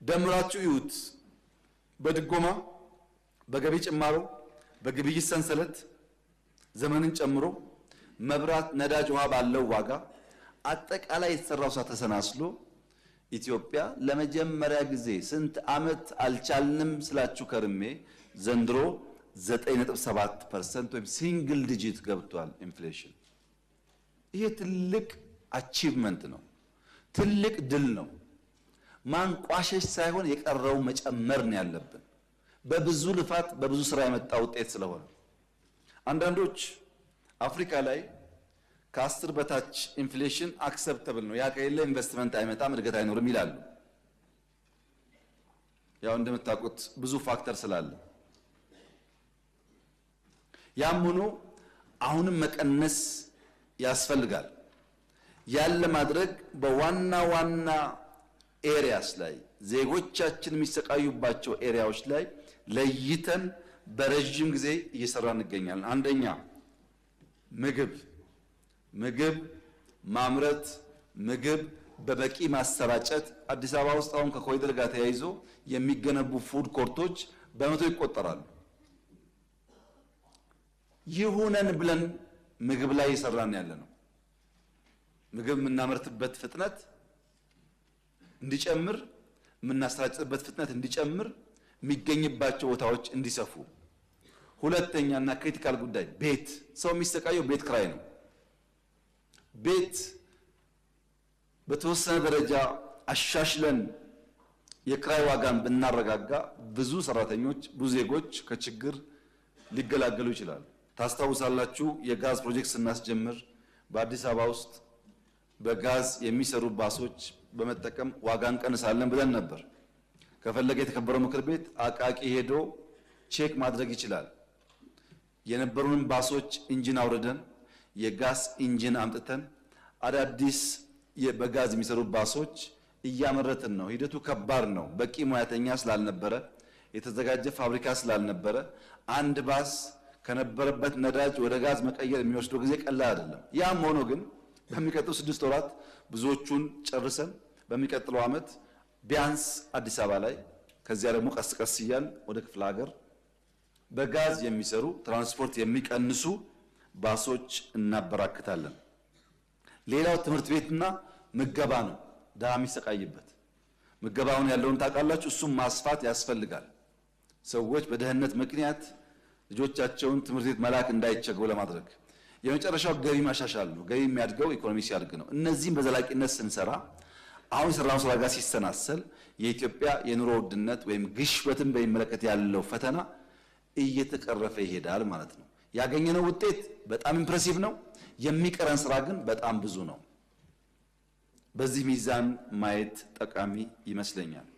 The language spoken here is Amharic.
ደምራችሁ ይዩት። በድጎማ በገቢ ጭማሮ በግብይት ሰንሰለት ዘመንን ጨምሮ መብራት፣ ነዳጅ፣ ውሃ ባለው ዋጋ አጠቃላይ የተሰራው ስራ ተሰናስሎ ኢትዮጵያ ለመጀመሪያ ጊዜ ስንት ዓመት አልቻልንም ስላችሁ ከርሜ ዘንድሮ 9.7% ወይም ሲንግል ዲጂት ገብቷል ኢንፍሌሽን። ይሄ ትልቅ አቺቭመንት ነው፣ ትልቅ ድል ነው። ማንቋሸሽ ሳይሆን የቀረው መጨመር ነው ያለብን፣ በብዙ ልፋት በብዙ ስራ የመጣ ውጤት ስለሆነ። አንዳንዶች አፍሪካ ላይ ከ10 በታች ኢንፍሌሽን አክሰፕተብል ነው፣ ያ ከሌለ ኢንቨስትመንት አይመጣም፣ እድገት አይኖርም ይላሉ። ያው እንደምታውቁት ብዙ ፋክተር ስላለ ያም ሆኖ አሁንም መቀነስ ያስፈልጋል። ያለ ማድረግ በዋና ዋና ኤሪያስ ላይ ዜጎቻችን የሚሰቃዩባቸው ኤሪያዎች ላይ ለይተን በረጅም ጊዜ እየሰራ እንገኛለን። አንደኛ ምግብ ማምረት፣ ምግብ በበቂ ማሰራጨት። አዲስ አበባ ውስጥ አሁን ከኮሪደር ጋር ተያይዞ የሚገነቡ ፉድ ኮርቶች በመቶ ይቆጠራሉ። ይሁነን ብለን ምግብ ላይ እየሰራን ያለ ነው። ምግብ የምናመርትበት ፍጥነት እንዲጨምር፣ የምናሰራጭበት ፍጥነት እንዲጨምር፣ የሚገኝባቸው ቦታዎች እንዲሰፉ። ሁለተኛና ክሪቲካል ጉዳይ ቤት። ሰው የሚሰቃየው ቤት ክራይ ነው። ቤት በተወሰነ ደረጃ አሻሽለን የክራይ ዋጋን ብናረጋጋ ብዙ ሰራተኞች፣ ብዙ ዜጎች ከችግር ሊገላገሉ ይችላሉ። ታስታውሳላችሁ፣ የጋዝ ፕሮጀክት ስናስጀምር በአዲስ አበባ ውስጥ በጋዝ የሚሰሩ ባሶች በመጠቀም ዋጋ እንቀንሳለን ብለን ነበር። ከፈለገ የተከበረው ምክር ቤት አቃቂ ሄዶ ቼክ ማድረግ ይችላል። የነበሩንን ባሶች ኢንጂን አውርደን የጋዝ ኢንጂን አምጥተን አዳዲስ በጋዝ የሚሰሩ ባሶች እያመረትን ነው። ሂደቱ ከባድ ነው። በቂ ሙያተኛ ስላልነበረ፣ የተዘጋጀ ፋብሪካ ስላልነበረ አንድ ባስ ከነበረበት ነዳጅ ወደ ጋዝ መቀየር የሚወስደው ጊዜ ቀላል አይደለም። ያም ሆኖ ግን በሚቀጥሉ 6 ወራት ብዙዎቹን ጨርሰን በሚቀጥለው ዓመት ቢያንስ አዲስ አበባ ላይ ከዚያ ደግሞ ቀስ ቀስ እያል ወደ ክፍለ ሀገር በጋዝ የሚሰሩ ትራንስፖርት የሚቀንሱ ባሶች እናበራክታለን። ሌላው ትምህርት ቤትና ምገባ ነው። ድሃ የሚሰቃይበት ምገባውን ያለውን ታውቃላችሁ። እሱም ማስፋት ያስፈልጋል። ሰዎች በደህንነት ምክንያት ልጆቻቸውን ትምህርት ቤት መላክ እንዳይቸገሩ ለማድረግ። የመጨረሻው ገቢ ማሻሻል ነው። ገቢ የሚያድገው ኢኮኖሚ ሲያድግ ነው። እነዚህም በዘላቂነት ስንሰራ አሁን የሰራነው ስራ ጋር ሲሰናሰል የኢትዮጵያ የኑሮ ውድነት ወይም ግሽበትን በሚመለከት ያለው ፈተና እየተቀረፈ ይሄዳል ማለት ነው። ያገኘነው ውጤት በጣም ኢምፕሬሲቭ ነው። የሚቀረን ስራ ግን በጣም ብዙ ነው። በዚህ ሚዛን ማየት ጠቃሚ ይመስለኛል።